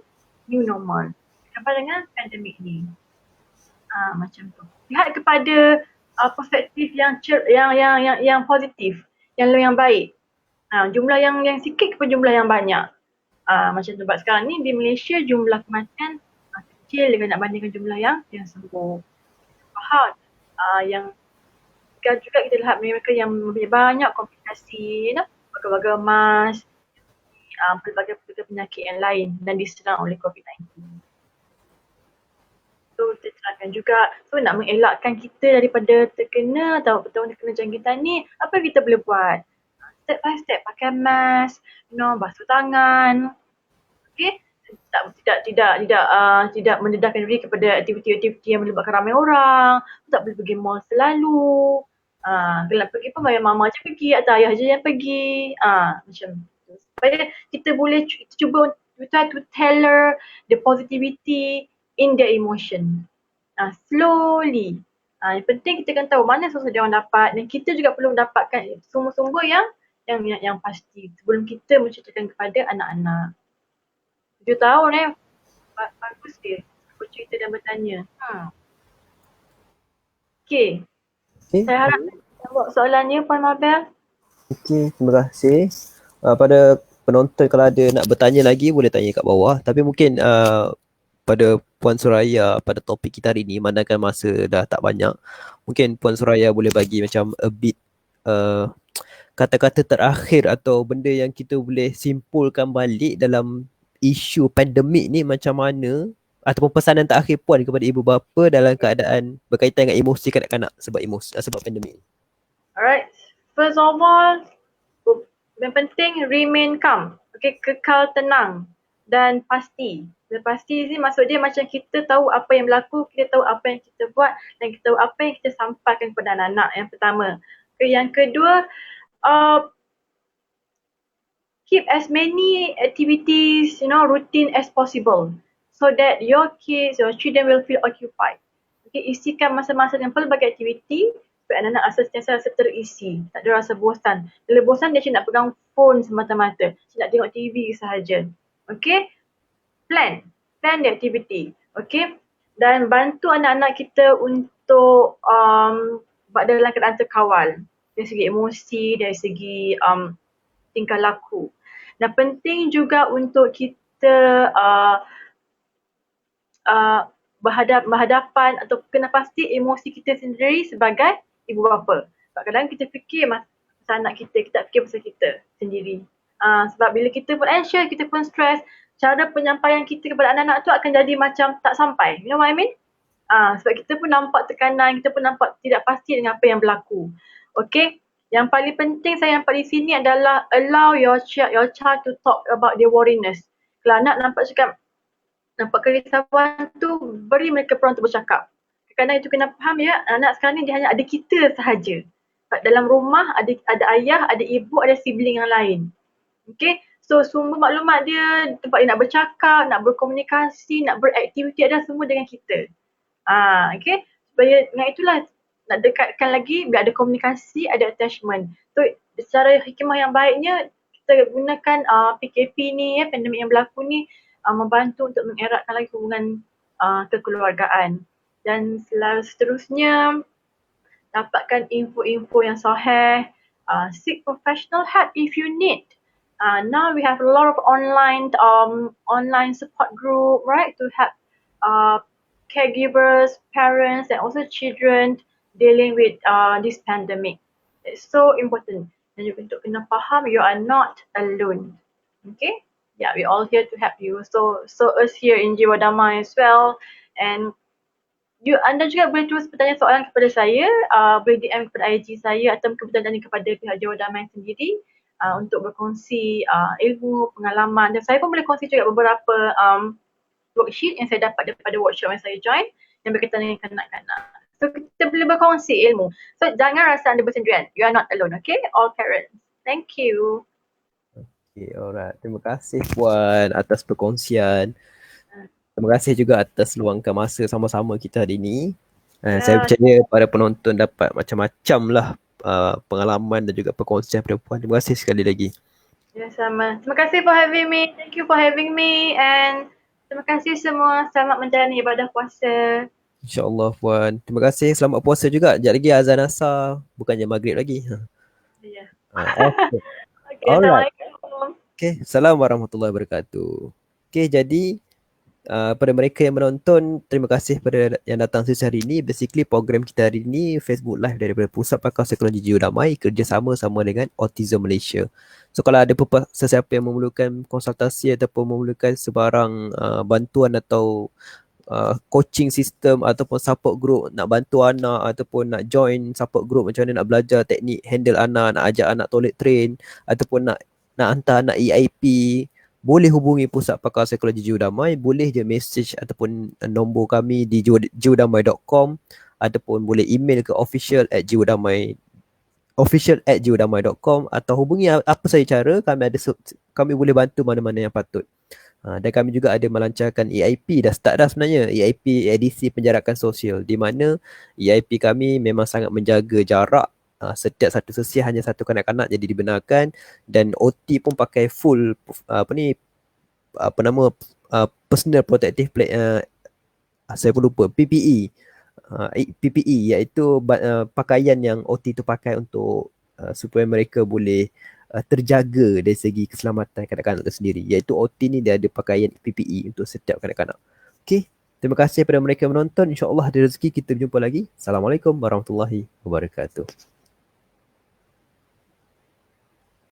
new normal, berhadapan dengan pandemik ni. Macam tu. Lihat kepada perspektif yang positif, yang baik. Jumlah yang sikit kepada jumlah yang banyak. Macam tu. Sebab sekarang ni di Malaysia jumlah kematian kecil dengan nak bandingkan jumlah yang sembuh. Faham? Yang juga kita lihat mereka yang lebih banyak komplikasi, berbagai emas, pelbagai penyakit yang lain dan diserang oleh COVID-19. So kita terangkan juga, so nak mengelakkan kita daripada terkena atau terkena jangkitan ni, apa kita boleh buat? Step by step, pakai mask, basuh tangan, okay? Tidak mendedahkan diri kepada aktiviti-aktiviti yang melibatkan ramai orang, tak boleh pergi mall selalu, kalau pergi pun bayar mama je pergi atau ayah je yang pergi, macam tu. Supaya kita boleh cuba try to tailor the positivity in their emotion. Slowly. Yang penting kita kan tahu mana sumber dia orang dapat dan kita juga perlu mendapatkan sumber-sumber yang pasti sebelum kita menceritakan kepada anak-anak. 7 tahun bagus dia bercerita dan bertanya. Okay. Saya harap jawab soalannya Puan Mabel. Okay, terima kasih. Pada penonton kalau ada nak bertanya lagi boleh tanya kat bawah. Tapi mungkin pada Puan Suraya pada topik kita hari ni, mandangkan masa dah tak banyak, mungkin Puan Suraya boleh bagi macam a bit kata-kata terakhir atau benda yang kita boleh simpulkan balik dalam isu pandemik ni macam mana, ataupun pesanan terakhir Puan kepada ibu bapa dalam keadaan berkaitan dengan emosi kanak-kanak sebab pandemik ni. Alright, first of all, yang penting remain calm, okay, kekal tenang dan pasti. Dan pasti ni maksud dia macam kita tahu apa yang berlaku, kita tahu apa yang kita buat dan kita tahu apa yang kita sampaikan kepada anak-anak, yang pertama. Okay, yang kedua, keep as many activities, routine as possible so that your kids, your children will feel occupied. Okay, isikan masa-masa dengan pelbagai aktiviti supaya anak-anak rasa terisi, tak ada rasa bosan. Bila bosan dia cik nak pegang phone semata-mata, cik nak tengok TV sahaja. Okay, plan the activity. Okay, dan bantu anak-anak kita untuk dalam keadaan terkawal dari segi emosi, dari segi tingkah laku. Dan penting juga untuk kita berhadapan atau kena pasti emosi kita sendiri sebagai ibu bapa. Sebab kadang kita fikir pasal anak kita tak fikir pasal kita sendiri. Sebab bila kita pun anxious, kita pun stress, cara penyampaian kita kepada anak-anak tu akan jadi macam tak sampai. You know what I mean? Sebab kita pun nampak tekanan, kita pun nampak tidak pasti dengan apa yang berlaku. Okay? Yang paling penting saya nampak di sini adalah allow your child to talk about their worriness. Kalau anak nampak kerisauan tu, beri mereka peluang untuk bercakap. Kerana itu kena faham ya, anak sekarang ni dia hanya ada kita sahaja. Dalam rumah ada ayah, ada ibu, ada sibling yang lain. Okay, so sumber maklumat dia, tempat dia nak bercakap, nak berkomunikasi, nak beraktiviti adalah semua dengan kita. Okay, supaya dengan itulah nak dekatkan lagi, bila ada komunikasi, ada attachment. So secara hikmah yang baiknya, kita gunakan PKP ni, pandemik yang berlaku ni, membantu untuk mengeratkan lagi hubungan kekeluargaan. Dan seterusnya, dapatkan info-info yang sahih, seek professional help if you need. Now we have a lot of online support group, right, to help caregivers, parents and also children dealing with this pandemic. It's so important. Dan juga untuk kena faham, you are not alone. Okay? Yeah, we're all here to help you. So us here in Jiwa Damai as well. And anda juga boleh terus bertanya soalan kepada saya, boleh DM kepada IG saya atau bertanya kepada pihak Jiwa Damai sendiri untuk berkongsi ilmu, pengalaman. Dan saya pun boleh kongsi juga beberapa worksheet yang saya dapat daripada workshop yang saya join yang berkaitan dengan kanak-kanak. So kita boleh berkongsi ilmu. So jangan rasa anda bersendirian. You are not alone, okay? All parents. Thank you. Okay, alright. Terima kasih Puan atas perkongsian. Terima kasih juga atas luangkan masa sama-sama kita hari ini. Saya percaya para penonton dapat macam-macam lah pengalaman dan juga perkongsian daripada Puan. Terima kasih sekali lagi. Ya, sama. Terima kasih for having me. Thank you for having me. And terima kasih semua. Selamat menjalani ibadah puasa. InsyaAllah Puan. Terima kasih. Selamat puasa juga. Sekejap lagi azan asar. Bukannya maghrib lagi. Ya. Okay. Okay, Alright. Assalamualaikum. Okay. Assalamualaikum warahmatullahi wabarakatuh. Okay, jadi pada mereka yang menonton, terima kasih pada yang datang sesi hari ini. Basically program kita hari ini Facebook Live daripada Pusat Pakar Psikologi Jiwa Damai kerjasama sama dengan Autism Malaysia. So kalau ada sesiapa yang memerlukan konsultasi ataupun memerlukan sebarang bantuan atau coaching system ataupun support group, nak bantu anak ataupun nak join support group, macam mana nak belajar teknik handle anak, nak ajak anak toilet train ataupun nak hantar anak EIP, boleh hubungi Pusat Pakar Psikologi Jiwa Damai. Boleh je message ataupun nombor kami di jiwadamai.com ataupun boleh email ke official@jiwadamai.com atau hubungi apa saja cara. Kami boleh bantu mana-mana yang patut. Dan kami juga ada melancarkan EIP, dah start dah sebenarnya, EIP edisi penjarakan sosial, di mana EIP kami memang sangat menjaga jarak. Setiap satu sesi hanya satu kanak-kanak jadi dibenarkan, dan OT pun pakai full personal protective plate, saya pun lupa, PPE. PPE iaitu pakaian yang OT tu pakai untuk supaya mereka boleh terjaga dari segi keselamatan kanak-kanak itu sendiri. Iaitu OT ni dia ada pakaian PPE untuk setiap kanak-kanak. Okey, terima kasih kepada mereka yang menonton. InsyaAllah ada rezeki kita berjumpa lagi. Assalamualaikum warahmatullahi wabarakatuh.